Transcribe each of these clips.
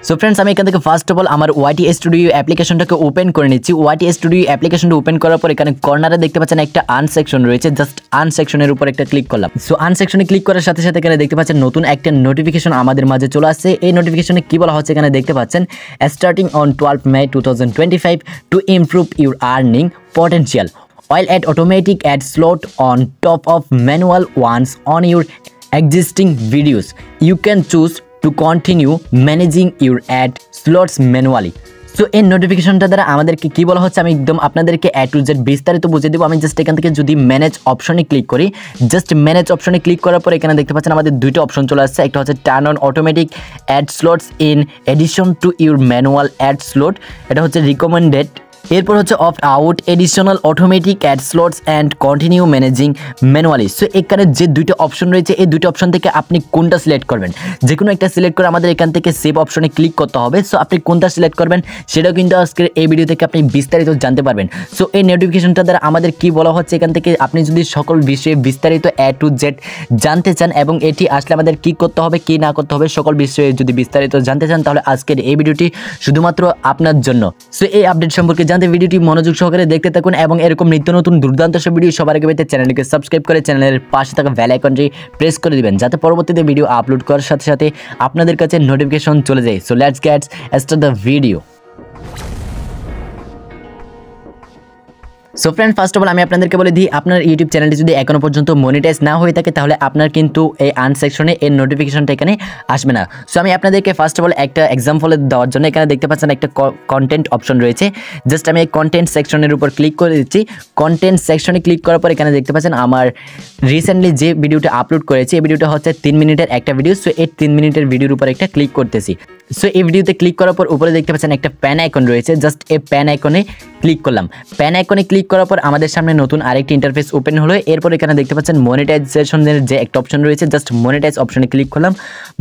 So friends আমি এখান থেকে ফার্স্ট অফ অল আমার ওয়াইটি স্টুডিও অ্যাপ্লিকেশনটাকে ওপেন করে নিচ্ছি। ওয়াইটি স্টুডিও অ্যাপ্লিকেশনটা ওপেন করার পর এখানে কর্নারে দেখতে পাচ্ছেন একটা আন সেকশন রয়েছে, জাস্ট আন সেকশনের উপর একটা ক্লিক করলাম। সো আন সেকশনে ক্লিক করার সাথে সাথে এখানে দেখতে পাচ্ছেন নতুন একটা নোটিফিকেশন আমাদের মাঝে চলে আসছে। এই নোটিফিকেশনে কি বলা হচ্ছে এখানে দেখতে পাচ্ছেন, starting on 12 May 2025 to improve your earning potential while add automatic ad slot on top of manual ones on your existing videos. You can choose to continue managing your ad slots manually. So এই নোটিফিকেশনটা দ্বারা আমাদেরকে কি বলা হচ্ছে আমি একদম আপনাদেরকে এ টু জেড বিস্তারিত বুঝিয়ে দেবো। আমি জাস্ট এখান থেকে যদি ম্যানেজ অপশনে ক্লিক করি, জাস্ট ম্যানেজ অপশনে ক্লিক করার পর এখানে দেখতে পাচ্ছেন আমাদের দুইটা অপশন চলে আসছে। একটা হচ্ছে turn on automatic ad slots in addition to your manual ad slot, এটা হচ্ছে রিকমেন্ডেড। এরপর হচ্ছে opt out additional automatic ad slots and continue managing manually. So এখানে যে দুইটা অপশন রয়েছে এই দুইটা অপশন থেকে আপনি কোনটা সিলেক্ট করবেন, যে কোনো একটা সিলেক্ট করে আমাদের এখান থেকে সেভ অপশনে ক্লিক করতে হবে। সো আপনি কোনটা সিলেক্ট করবেন সেটাও কিন্তু আজকের এই ভিডিও থেকে আপনি বিস্তারিত জানতে পারবেন। সো এই নোটিফিকেশনটা দ্বারা আমাদের কি বলা হচ্ছে এখান থেকে আপনি যদি সকল বিষয়ে বিস্তারিত এ টু জেড জানতে চান এবং এটি আসলে আমাদের কি করতে হবে কি না করতে হবে সকল বিষয়ে যদি বিস্তারিত জানতে চান তাহলে আজকের এই ভিডিওটি শুধুমাত্র আপনার জন্য। সো এই আপডেট সম্পর্কে জানতে ভিডিওটি মনোযোগ সহকারে দেখতে থাকুন এবং এরকম নিত্য নতুন দুর্দান্ত সব ভিডিও সবার আগে পেতে চ্যানেলটিকে সাবস্ক্রাইব করে চ্যানেলের পাশে থাকা বেল আইকনটি প্রেস করে দিবেন যাতে পরবর্তীতে ভিডিও আপলোড করার সাথে সাথে আপনাদের কাছে নোটিফিকেশন চলে যায়। So let's get start the video. So friend first of all আমি আপনাদেরকে বলে দিই, আপনার ইউটিউব চ্যানেলটি যদি এখনো পর্যন্ত মনিটাইজ না হয়ে থাকে তাহলে আপনার কিন্তু এই আন সেকশনে এর নোটিফিকেশনটা এখানে আসবে না। সো আমি আপনাদেরকে ফার্স্ট অফ অল একটা এক্সাম্পল দেওয়ার জন্য এখানে দেখতে পাচ্ছেন একটা কন্টেন্ট অপশন রয়েছে, জাস্ট আমি এই কন্টেন্ট সেকশনের উপর ক্লিক করে দিচ্ছি। কন্টেন্ট সেকশনে ক্লিক করার পর এখানে দেখতে পাচ্ছেন আমার রিসেন্টলি যে ভিডিওটা আপলোড করেছি এই ভিডিওটা হচ্ছে 3 মিনিটের একটা ভিডিও। সো এই 3 মিনিটের ভিডিওর উপর একটা ক্লিক করতেছি। সো এই ভিডিওতে ক্লিক করার পর উপরে দেখতে পাচ্ছেন একটা প্যান আইকন রয়েছে, জাস্ট এই প্যান আইকনে ক্লিক করলাম। প্যান আইকনে ক্লিক করার পর আমাদের সামনে নতুন আরেকটি ইন্টারফেস ওপেন হলো। এরপর এখানে দেখতে পাচ্ছেন মনিটাইজেশনের যে একটা অপশন রয়েছে, জাস্ট মনিটাইজ অপশনে ক্লিক করলাম।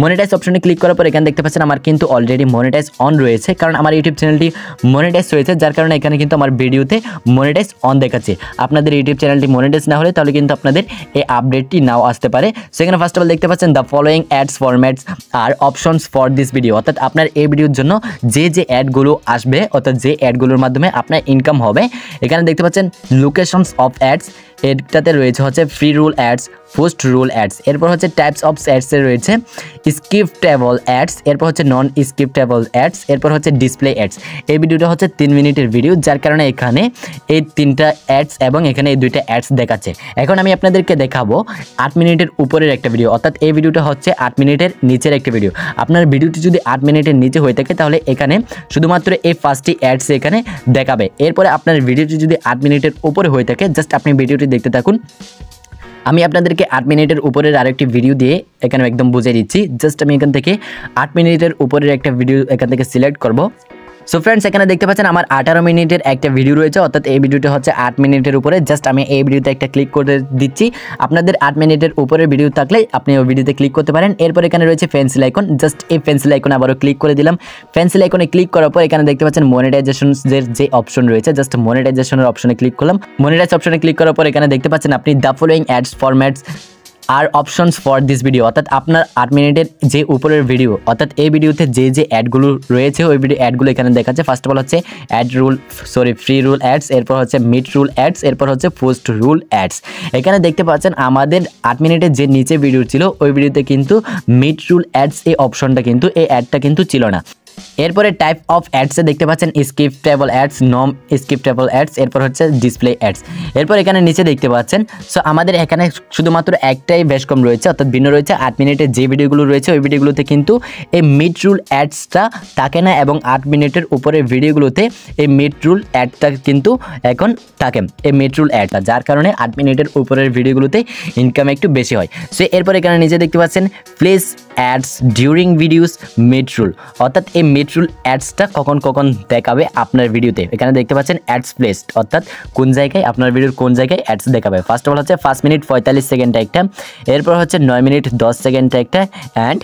মনিটাইজ অপশনে ক্লিক করার পর এখানে দেখতে পাচ্ছেন আমার কিন্তু অলরেডি মনিটাইজ অন রয়েছে, কারণ আমার ইউটিউব চ্যানেলটি মনিটাইজ রয়েছে যার কারণে এখানে কিন্তু আমার ভিডিওতে মনিটাইজ অন দেখাচ্ছে। আপনাদের ইউটিউব চ্যানেলটি মনিটাইজ না হলে তাহলে কিন্তু আপনাদের এই আপডেটটি নাও আসতে পারে। সেখানে ফার্স্ট অফ অল দেখতে পাচ্ছেন দ্য ফলোয়িং অ্যাডস ফরম্যাটস আর অপশনস ফর দিস ভিডিও, অর্থাৎ আপনার এই ভিডিওর জন্য যে অ্যাডগুলো আসবে অর্থাৎ যে অ্যাডগুলোর মাধ্যমে আপনার ইনকাম হবে। এখানে দেখতে পাচ্ছেন লোকেশনস অফ অ্যাডস, এটাতে রয়েছে হচ্ছে free rule ads, post rule ads, এরপর হচ্ছে টাইপস অফ অ্যাডসে রয়েছে স্কিপটেবল অ্যাডস, এরপর হচ্ছে নন স্কিপটেবল অ্যাডস, এরপর হচ্ছে ডিসপ্লে অ্যাডস। এই ভিডিওটা হচ্ছে 3 মিনিটের ভিডিও যার কারণে এখানে এই 3টা অ্যাডস এবং এখানে এই 2টা অ্যাডস দেখাচ্ছে। এখন আমি আপনাদেরকে দেখাবো 8 মিনিটের উপরের একটা ভিডিও, অর্থাৎ এই ভিডিওটা হচ্ছে 8 মিনিটের নিচের একটা ভিডিও। আপনার ভিডিওটি যদি 8 মিনিটের নিচে হয়ে থাকে তাহলে এখানে শুধুমাত্র এই 5টি অ্যাডস এখানে দেখাবে। এরপরে আপনার ভিডিওটি যদি 8 মিনিটের উপরে হয়ে থাকে জাস্ট আপনি ভিডিওটি দেখতে থাকুন। আমি আপনাদেরকে 8 মিনিটের উপরের আরেকটি ভিডিও দিয়ে এখানে একদম বুঝিয়ে দিচ্ছি। জাস্ট আমি এখান থেকে 8 মিনিটের উপরের একটা ভিডিও এখান থেকে সিলেক্ট করব। সো ফ্রেন্ডস এখানে দেখতে পাচ্ছেন আমার 18 মিনিটের একটা ভিডিও রয়েছে, অর্থাৎ এই ভিডিওটা হচ্ছে 8 মিনিটের উপরে। জাস্ট আমি এই ভিডিওতে একটা ক্লিক করে দিচ্ছি। আপনাদের 8 মিনিটের উপরে ভিডিও থাকলে আপনি ওই ভিডিওতে ক্লিক করতে পারেন। এরপর এখানে রয়েছে পেন্সিল আইকন, জাস্ট এই পেন্সিল আইকনে আবারও ক্লিক করে দিলাম। পেন্সিল আইকনে ক্লিক করার পর এখানে দেখতে পাচ্ছেন মনিটাইজেশনের যে অপশন রয়েছে, জাস্ট মনিটাইজেশনের অপশনে ক্লিক করলাম। মনিটাইজ অপশনে ক্লিক করার পর এখানে দেখতে পাচ্ছেন আপনি দ্য ফলোয়িং অ্যাডস ফরম্যাটস আর অপশনস ফর দিস ভিডিও, অর্থাৎ আপনার 8 মিনিটের যে উপরের ভিডিও অর্থাৎ এই ভিডিওতে যে অ্যাডগুলো রয়েছে ওই ভিডিও অ্যাডগুলো এখানে দেখাচ্ছে। ফার্স্ট অফ অল হচ্ছে ফ্রি রুল অ্যাডস, এরপর হচ্ছে মিড রুল অ্যাডস, এরপর হচ্ছে পোস্ট রুল অ্যাডস। এখানে দেখতে পাচ্ছেন আমাদের 8 মিনিটের যে নিচে ভিডিও ছিল ওই ভিডিওতে কিন্তু মিড রুল অ্যাডস এই অপশনটা কিন্তু এই অ্যাডটা কিন্তু ছিল না। এরপরে টাইপ অফ অ্যাডসে দেখতে পাচ্ছেন স্কিপটেবল অ্যাডস, নন স্কিপটেবল অ্যাডস, এরপর হচ্ছে ডিসপ্লে অ্যাডস। এরপর এখানে নিচে দেখতে পাচ্ছেন সো আমাদের এখানে শুধুমাত্র একটাই বেশ কম রয়েছে, অর্থাৎ ভিন্ন রয়েছে 8 মিনিটের যে ভিডিওগুলো রয়েছে ওই ভিডিওগুলোতে কিন্তু এই মিড রুল অ্যাডসটা থাকে না এবং 8 মিনিটের উপরের ভিডিওগুলোতে এই মিড রুল অ্যাডটা কিন্তু এখন থাকে, এই মিড রুল অ্যাডটা, যার কারণে 8 মিনিটের উপরের ভিডিওগুলোতে ইনকাম একটু বেশি হয়। সো এরপর এখানে নিচে দেখতে পাচ্ছেন place ads during videos mid rule, অর্থাৎ এই মিড রুল অ্যাডসটা কখন দেখাবে আপনার ভিডিওতে। এখানে দেখতে পাচ্ছেন অ্যাডস প্লেসড, অর্থাৎ কোন জায়গায় আপনার ভিডিওর কোন জায়গায় অ্যাডস দেখাবে। ফার্স্ট অফ অল হচ্ছে 5 মিনিট 45 সেকেন্ডে একটা, এরপর হচ্ছে 9 মিনিট 10 সেকেন্ডে একটা অ্যান্ড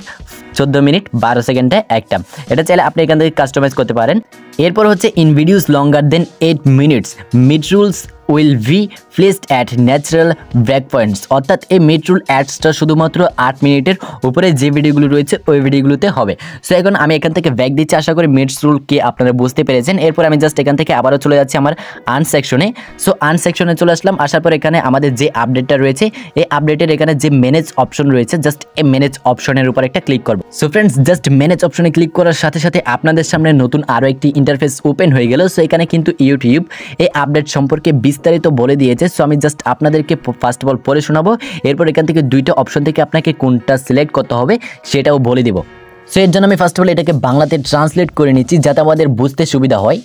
14 মিনিট 12 সেকেন্ডে একটা। এটা চাইলে আপনি এখান থেকে কাস্টমাইজ করতে পারেন। এরপর হচ্ছে in videos longer than 8 minutes mid rolls will be placed at natural break points, অর্থাৎ এই মিড রুল অ্যাডসটা শুধুমাত্র 8 মিনিটের উপরে যে ভিডিওগুলো রয়েছে ওই ভিডিওগুলোতে হবে। সো এখন আমি এখান থেকে ব্যাক দিচ্ছি, আশা করি মিড রুল কি আপনারা বুঝতে পেরেছেন। এরপর আমি জাস্ট এখান থেকে আবারও চলে যাচ্ছি আমার আর্ন সেকশনে। সো আর্ন সেকশনে চলে আসলাম, আসার পর এখানে আমাদের যে আপডেটটা রয়েছে এই আপডেটের এখানে যে ম্যানেজ অপশন রয়েছে জাস্ট এই ম্যানেজ অপশনের উপর একটা ক্লিক করব। সো ফ্রেন্ডস, জাস্ট ম্যানেজ অপশনে ক্লিক করার সাথে সাথে আপনাদের সামনে নতুন আরও একটি ইন্টারফেস ওপেন হয়ে গেল। সো এখানে কিন্তু ইউটিউব এই আপডেট সম্পর্কে বিস্তারিত বলে দিয়েছে। সো আমি জাস্ট আপনাদেরকে ফার্স্ট অফ অল পড়ে শোনাবো, এরপর এখান থেকে দুইটা অপশন থেকে আপনাকে কোনটা সিলেক্ট করতে হবে সেটাও বলে দিব। সো এর জন্য আমি ফার্স্ট অফ অল এটাকে বাংলাতে ট্রান্সলেট করে নিচ্ছি যাতে আমাদের বুঝতে সুবিধা হয়।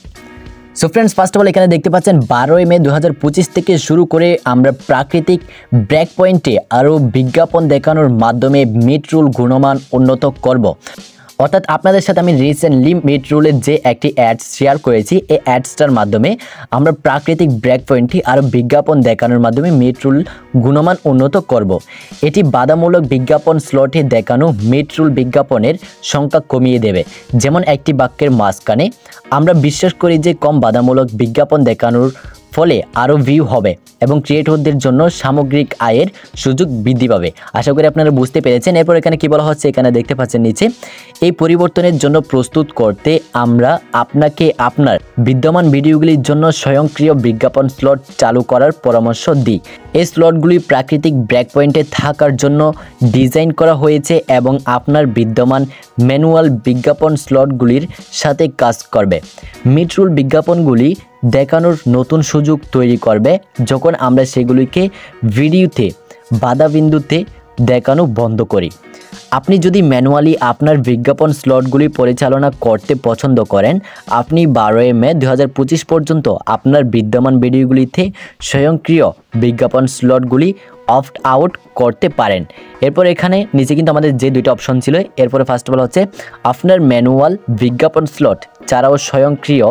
So friends, first of all এখানে দেখতে পাচ্ছেন 12 মে 2025 থেকে শুরু করে আমরা প্রাকৃতিক ব্রেক পয়েন্টে আরও বিজ্ঞাপন দেখানোর মাধ্যমে মিড রুল গুণমান উন্নত করব। অর্থাৎ আপনাদের সাথে আমি রিসেন্টলি মিড রুলের যে একটি অ্যাডস শেয়ার করেছি এই অ্যাডসটার মাধ্যমে আমরা প্রাকৃতিক ব্রেক পয়েন্টটি আরও বিজ্ঞাপন দেখানোর মাধ্যমে মিড রুল গুণমান উন্নত করব। এটি বাধামূলক বিজ্ঞাপন স্লটে দেখানো মিড রুল বিজ্ঞাপনের সংখ্যা কমিয়ে দেবে। যেমন একটি বাক্যের মাঝখানে আমরা বিশ্বাস করি যে কম বাধামূলক বিজ্ঞাপন দেখানোর ফলে আরও ভিউ হবে এবং ক্রিয়েটরদের জন্য সামগ্রিক আয়ের সুযোগ বৃদ্ধি পাবে। আশা করি আপনারা বুঝতে পেরেছেন। এরপর এখানে কি বলা হচ্ছে, এখানে দেখতে পাচ্ছেন নিচে, এই পরিবর্তনের জন্য প্রস্তুত করতে আমরা আপনাকে আপনার বিদ্যমান ভিডিওগুলির জন্য স্বয়ংক্রিয় বিজ্ঞাপন স্লট চালু করার পরামর্শ দিই। এই স্লটগুলি প্রাকৃতিক ব্রেক পয়েন্টে থাকার জন্য ডিজাইন করা হয়েছে এবং আপনার বিদ্যমান ম্যানুয়াল বিজ্ঞাপন স্লটগুলির সাথে কাজ করবে। মিড রুল বিজ্ঞাপনগুলি দেখানোর নতুন সুযোগ তৈরি করবে যখন আমরা সেগুলিকে ভিডিওতে বাধাবিন্দুতে দেখানো বন্ধ করি। আপনি যদি ম্যানুয়ালি আপনার বিজ্ঞাপন স্লটগুলি পরিচালনা করতে পছন্দ করেন, আপনি 12 মে 2025 পর্যন্ত আপনার বিদ্যমান ভিডিওগুলিতে স্বয়ংক্রিয় বিজ্ঞাপন স্লটগুলি অপ্ট আউট করতে পারেন। এরপর এখানে নিচে কিন্তু আমাদের যে দুইটা অপশন ছিল, এরপরে ফার্স্ট অফ অল হচ্ছে আপনার ম্যানুয়াল বিজ্ঞাপন স্লট ছাড়াও স্বয়ংক্রিয়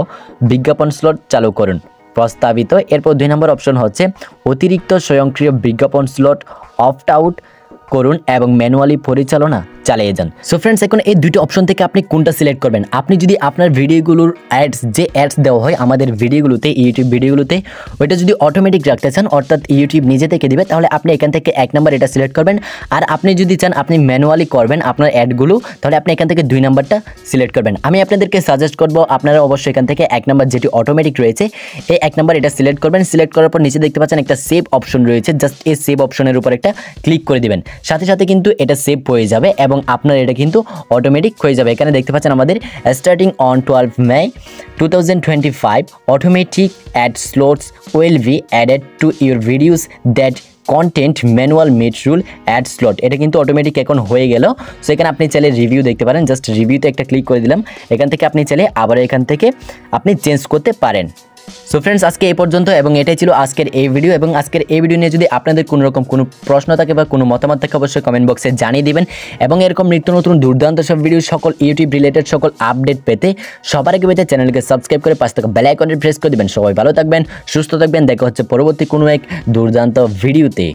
বিজ্ঞাপন স্লট চালু করুন প্রস্তাবিত। এরপর 2 নম্বর অপশন হচ্ছে অতিরিক্ত স্বয়ংক্রিয় বিজ্ঞাপন স্লট অপ্ট আউট করুন এবং ম্যানুয়ালি পরিচালনা চালিয়ে যান। সো ফ্রেন্ডস, এখন এই দুটো অপশন থেকে আপনি কোনটা সিলেক্ট করবেন। আপনি যদি আপনার ভিডিওগুলোর যে অ্যাডস দেওয়া হয় আমাদের ভিডিওগুলোতে, ইউটিউব ভিডিওগুলোতে, ওইটা যদি অটোমেটিক রাখতে চান অর্থাৎ ইউটিউব নিজে থেকে দিবে, তাহলে আপনি এখান থেকে 1 নম্বর এটা সিলেক্ট করবেন। আর আপনি যদি চান আপনি ম্যানুয়ালি করবেন আপনার অ্যাডগুলো, তাহলে আপনি এখান থেকে 2 নম্বরটা সিলেক্ট করবেন। আমি আপনাদেরকে সাজেস্ট করব আপনারা অবশ্যই এখান থেকে 1 নম্বর যেটি অটোমেটিক রয়েছে এই 1 নম্বর এটা সিলেক্ট করবেন। সিলেক্ট করার পর নিচে দেখতে পাচ্ছেন একটা সেভ অপশন রয়েছে, জাস্ট এই সেভ অপশনের উপর একটা ক্লিক করে দিবেন। সাথে সাথে কিন্তু এটা সেভ হয়ে যাবে এবং আপনার এটা কিন্তু অটোমেটিক হয়ে যাবে। এখানে দেখতে পাচ্ছেন আমাদের starting on 12 May 2025 automatic ad slots will be added to your videos that content manual mid roll ad slot. এটা কিন্তু অটোমেটিক এখন হয়ে গেল। সো এখানে আপনি চাইলে রিভিউ দেখতে পারেন, জাস্ট রিভিউতে একটা ক্লিক করে দিলাম। এখান থেকে আপনি চাইলে আবার এখান থেকে আপনি চেঞ্জ করতে পারেন। সো ফ্রেন্ডস, আজকে এই পর্যন্ত এবং এটাই ছিল আজকের এই ভিডিও। এবং আজকের এই ভিডিও নিয়ে যদি আপনাদের কোনো রকম কোনো প্রশ্ন থাকে বা কোনো মতামত থাকে অবশ্যই কমেন্ট বক্সে জানিয়ে দিবেন। এবং এরকম নিত্য নতুন দুর্দান্ত সব ভিডিও সকল ইউটিউব রিলেটেড সকল আপডেট পেতে সবার আগে পেতে চ্যানেলকে সাবস্ক্রাইব করে পাশে থাকা বেল আইকনটি প্রেস করে দিবেন। সবাই ভালো থাকবেন, সুস্থ থাকবেন, দেখা হচ্ছে পরবর্তী কোনো এক দুর্দান্ত ভিডিওতে।